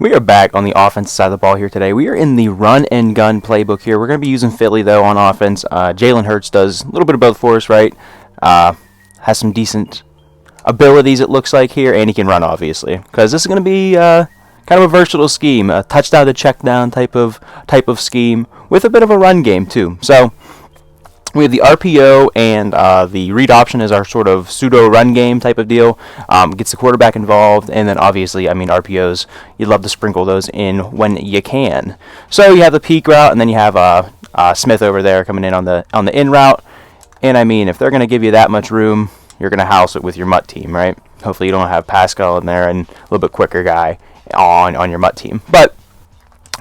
We are back on the offensive side of the ball here today. We are in the run and gun playbook here. We're going to be using Philly, though, on offense. Jalen Hurts does a little bit of both for us, right? Has some decent abilities, it looks like, here, and he can run, obviously, because this is going to be kind of a versatile scheme, a touchdown to check down type of scheme with a bit of a run game, too. So we have the RPO and the read option as our sort of pseudo run game type of deal. Gets the quarterback involved, and then obviously, I mean, RPOs, you'd love to sprinkle those in when you can. So you have the peak route, and then you have Smith over there coming in on the in route. And I mean, if they're going to give you that much room, you're going to house it with your MUT team, right? Hopefully you don't have Pascal in there and a little bit quicker guy on your MUT team. But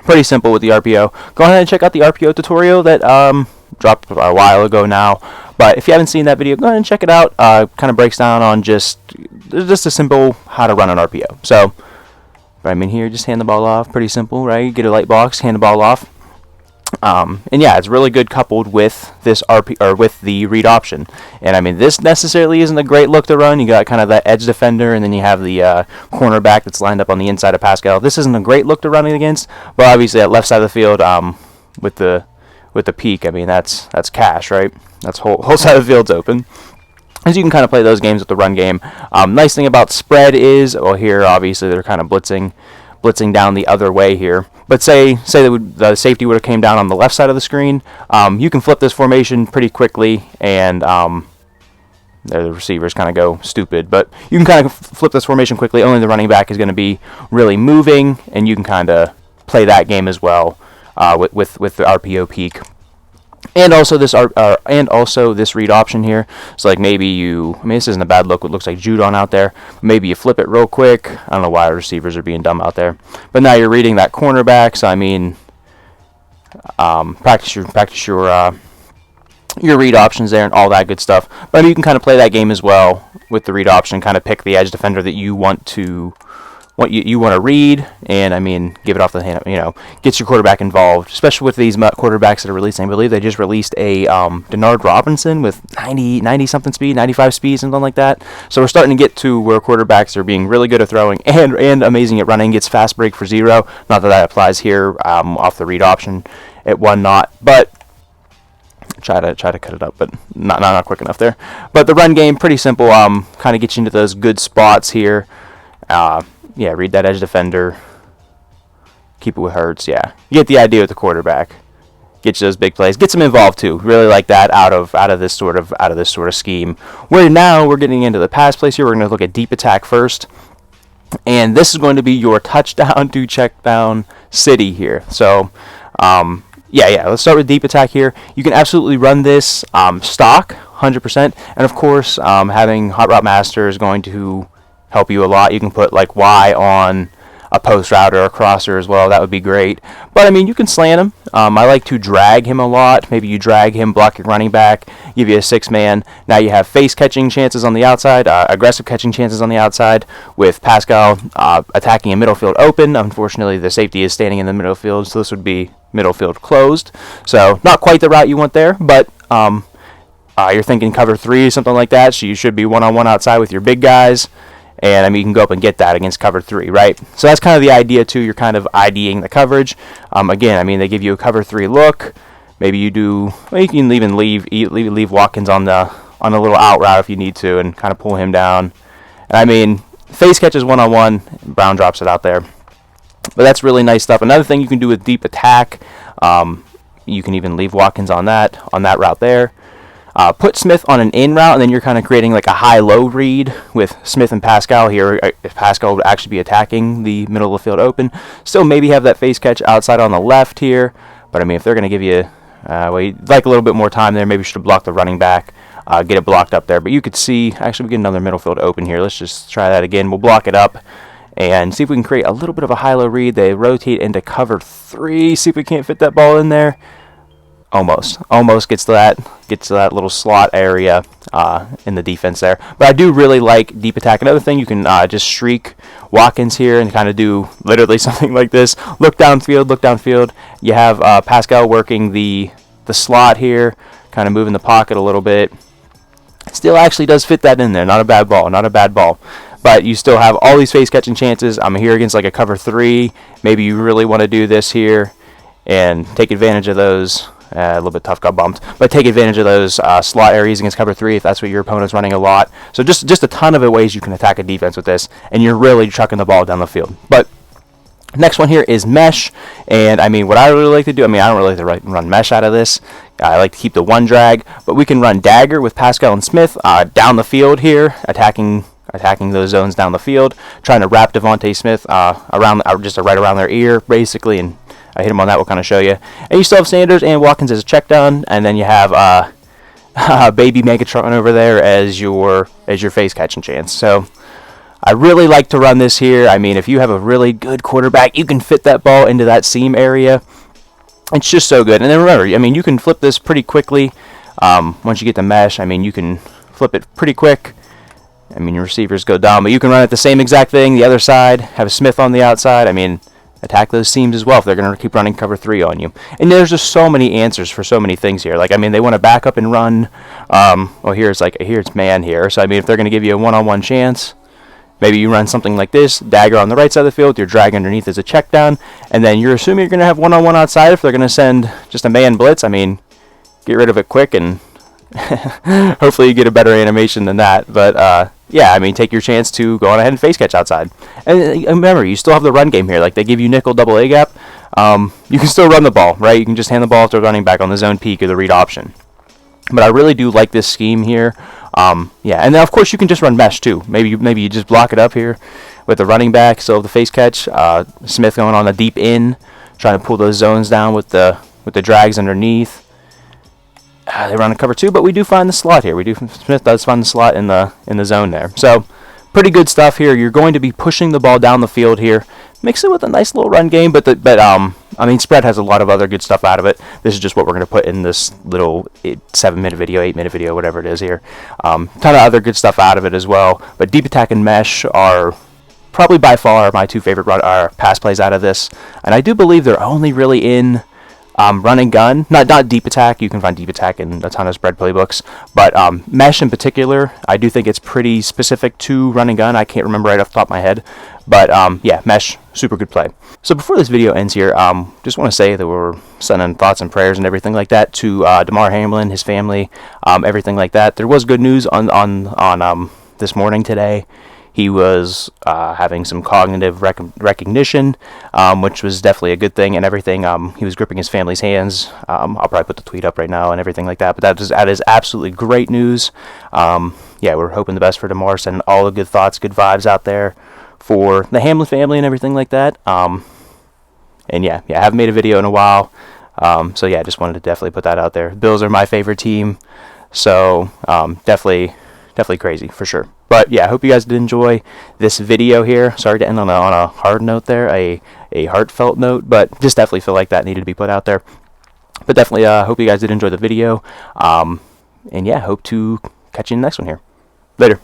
pretty simple with the RPO. Go ahead and check out the RPO tutorial that dropped a while ago now, but if you haven't seen that video, go ahead and check it out. Kind of breaks down on just a simple how to run an RPO. So, I mean, here, just hand the ball off. Pretty simple, right? Get a light box, hand the ball off. And yeah, it's really good coupled with this with the read option. And I mean, this necessarily isn't a great look to run. You got kind of that edge defender, and then you have the cornerback that's lined up on the inside of Pascal. This isn't a great look to run against, but obviously that left side of the field with the peak, I mean, that's cash, right? That's whole side of the field's open. As you can kind of play those games with the run game. Nice thing about spread is, well, here obviously they're kind of blitzing down the other way here. But say the safety would have came down on the left side of the screen, you can flip this formation pretty quickly, and the receivers kind of go stupid. But you can kind of flip this formation quickly. Only the running back is going to be really moving, and you can kind of play that game as well. With the RPO peak, and also this read option here. So like maybe this isn't a bad look. It looks like Judon out there. Maybe you flip it real quick. I don't know why receivers are being dumb out there, but now you're reading that cornerback. So I mean, practice your read options there and all that good stuff. But I mean, you can kind of play that game as well with the read option. Kind of pick the edge defender that you want to. What you want to read, and I mean, give it off the hand, gets your quarterback involved, especially with these quarterbacks that are releasing. I believe they just released a Denard Robinson with 90 something speed, 95 speed, something like that. So we're starting to get to where quarterbacks are being really good at throwing and amazing at running. Gets fast break for 0. Not that applies here off the read option at 1 knot, but try to cut it up, but not quick enough there. But the run game, pretty simple. Kind of gets you into those good spots here. Yeah, read that edge defender. Keep it with Hurts. Yeah, you get the idea with the quarterback. Get you those big plays. Gets them involved too. Really like that out of this sort of scheme. Where now we're getting into the pass plays here. We're going to look at deep attack first, and this is going to be your touchdown to check down city here. So, yeah. Let's start with deep attack here. You can absolutely run this stock 100%, and of course, having Hot Route Master is going to help you a lot. You can put like Y on a post route or a crosser as well. That would be great. But I mean, you can slant him. I like to drag him a lot. Maybe you drag him, block your running back, give you a 6-man. Now you have face catching chances on the outside, aggressive catching chances on the outside with Pascal attacking a middle field open. Unfortunately, the safety is standing in the middle field, so this would be middle field closed. So not quite the route you want there, but you're thinking cover 3, something like that. So you should be one-on-one outside with your big guys. And I mean, you can go up and get that against cover 3, right? So that's kind of the idea too. You're kind of IDing the coverage. Again, I mean, they give you a cover 3 look. Maybe you do. Well, you can even leave Watkins on a little out route if you need to, and kind of pull him down. And I mean, face catches 1-on-1. Brown drops it out there. But that's really nice stuff. Another thing you can do with deep attack, you can even leave Watkins on that route there. Put Smith on an in route, and then you're kind of creating like a high-low read with Smith and Pascal here. If Pascal would actually be attacking the middle of the field open, still maybe have that face catch outside on the left here. But I mean, if they're going to give you, you'd like a little bit more time there, maybe you should block the running back, get it blocked up there. But you could see, actually, we get another middle field open here. Let's just try that again. We'll block it up and see if we can create a little bit of a high-low read. They rotate into cover 3. See if we can't fit that ball in there. Almost gets to that little slot area in the defense there. But I do really like deep attack. Another thing, you can just streak Watkins here and kind of do literally something like this. Look downfield. You have Pascal working the slot here, kind of moving the pocket a little bit. Still actually does fit that in there. Not a bad ball. but you still have all these face catching chances. I'm here against like a cover 3. Maybe you really want to do this here and take advantage of those. A little bit tough, got bumped, but take advantage of those slot areas against cover 3 if that's what your opponent's running a lot. So just a ton of ways you can attack a defense with this, and you're really chucking the ball down the field. But next one here is mesh, and I mean, what I really like to do, I mean, I don't really like to run mesh out of this. I like to keep the one drag, but we can run dagger with Pascal and Smith down the field here, attacking those zones down the field, trying to wrap Devontae Smith around, just right around their ear, basically, and I hit him on that. We'll kind of show you. And you still have Sanders and Watkins as a check down, and then you have baby Megatron over there as your face catching chance. So I really like to run this here. I mean, if you have a really good quarterback, you can fit that ball into that seam area. It's just so good. And then remember, I mean, you can flip this pretty quickly. Once you get the mesh, I mean, you can flip it pretty quick. I mean, your receivers go down, but you can run it the same exact thing the other side. Have Smith on the outside. I mean, attack those seams as well if they're going to keep running cover 3 on you. And there's just so many answers for so many things here. Like, I mean, they want to back up and run. Well, here it's man here. So, I mean, if they're going to give you a one-on-one chance, maybe you run something like this, dagger on the right side of the field, your drag underneath as a check down, and then you're assuming you're going to have one-on-one outside. If they're going to send just a man blitz, I mean, get rid of it quick, and hopefully you get a better animation than that. But, yeah, I mean, take your chance to go on ahead and face catch outside. And remember, you still have the run game here. Like, they give you nickel double A gap. You can still run the ball, right? You can just hand the ball to a running back on the zone peak or the read option. But I really do like this scheme here. Yeah, and then, of course, you can just run mesh, too. Maybe you just block it up here with the running back, still have the face catch. Smith going on the deep in, trying to pull those zones down with the drags underneath. They run a cover 2, but we do find the slot here. Smith does find the slot in the zone there. So pretty good stuff here. You're going to be pushing the ball down the field here. Mix it with a nice little run game, but I mean, spread has a lot of other good stuff out of it. This is just what we're going to put in this little 7-minute video, 8-minute video, whatever it is here. Ton of other good stuff out of it as well. But deep attack and mesh are probably by far my 2 favorite pass plays out of this, and I do believe they're only really in run and gun, not deep attack. You can find deep attack in a ton of spread playbooks, but mesh in particular, I do think it's pretty specific to run and gun. I can't remember right off the top of my head, but yeah, mesh, super good play. So before this video ends here, just want to say that we're sending thoughts and prayers and everything like that to Damar Hamlin, his family, everything like that. There was good news on this morning today. He was having some cognitive recognition, which was definitely a good thing and everything. He was gripping his family's hands. I'll probably put the tweet up right now and everything like that. But that is absolutely great news. Yeah, we're hoping the best for Damar. Sending all the good thoughts, good vibes out there for the Hamlin family and everything like that. And yeah, I haven't made a video in a while. So yeah, just wanted to definitely put that out there. Bills are my favorite team. So definitely crazy for sure. But yeah, I hope you guys did enjoy this video here. Sorry to end on a hard note there, a heartfelt note, but just definitely feel like that needed to be put out there. But definitely hope you guys did enjoy the video. And yeah, hope to catch you in the next one here. Later.